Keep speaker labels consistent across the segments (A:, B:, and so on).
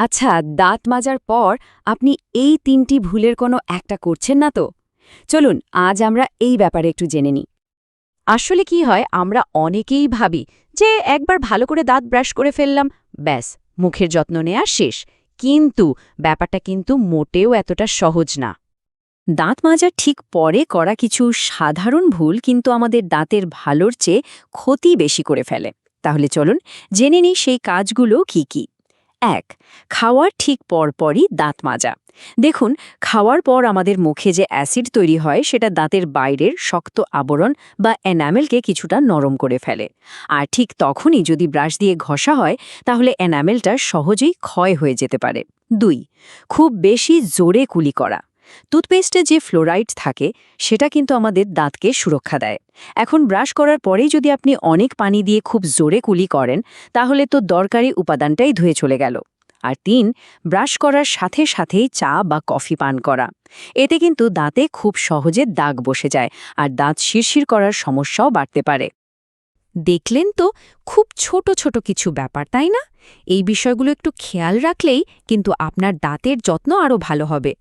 A: আচ্ছা, দাঁত মাজার পর আপনি এই ৩টি ভুলের কোনো একটা করছেন না তো? চলুন আজ আমরা এই ব্যাপারে একটু জেনে নিই।
B: আসলে কি হয়, আমরা অনেকেই ভাবি যে একবার ভালো করে দাঁত ব্রাশ করে ফেললাম, ব্যাস মুখের যত্ন নেওয়া শেষ। কিন্তু ব্যাপারটা কিন্তু মোটেও এতটা সহজ না।
A: দাঁত মাজার ঠিক পরে করা কিছু সাধারণ ভুল কিন্তু আমাদের দাঁতের ভালোর চেয়ে ক্ষতি বেশি করে ফেলে। তাহলে চলুন জেনে নিই সেই কাজগুলো কি কি। ১. খাওয়ার ঠিক পরপরই দাঁত মাজা। দেখুন, খাওয়ার পর আমাদের মুখে যে অ্যাসিড তৈরি হয় সেটা দাঁতের বাইরের শক্ত আবরণ বা এনামেলকে কিছুটা নরম করে ফেলে। আর ঠিক তখনই যদি ব্রাশ দিয়ে ঘষা হয় তাহলে এনামেলটা সহজেই ক্ষয় হয়ে যেতে পারে। ২. খুব বেশি জোরে কুলি করা। টুথপেস্টে যে ফ্লোরাইড থাকে সেটা কিন্তু আমাদের দাঁতকে সুরক্ষা দেয়। এখন ব্রাশ করার পরেই যদি আপনি অনেক পানি দিয়ে খুব জোরে কুলি করেন তাহলে তো দরকারি উপাদানটাই ধুয়ে চলে গেল। আর ৩. ব্রাশ করার সাথে সাথেই চা বা কফি পান করা। এতে কিন্তু দাঁতে খুব সহজে দাগ বসে যায় আর দাঁত শিরশির করার সমস্যাও বাড়তে পারে।
B: দেখলেন তো, খুব ছোট ছোট কিছু ব্যাপার, তাই না? এই বিষয়গুলো একটু খেয়াল রাখলেই কিন্তু আপনার দাঁতের যত্ন আরও ভালো হবে।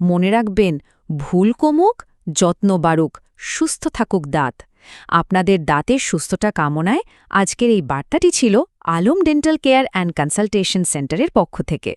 B: মনে রাখবেন, ভুল কমুক, যত্ন বাড়ুক, সুস্থ থাকুক দাঁত। আপনাদের দাঁতের সুস্থতা কামনায় আজকের এই বার্তাটি ছিল Alam dental care and consultation সেন্টারের পক্ষ থেকে।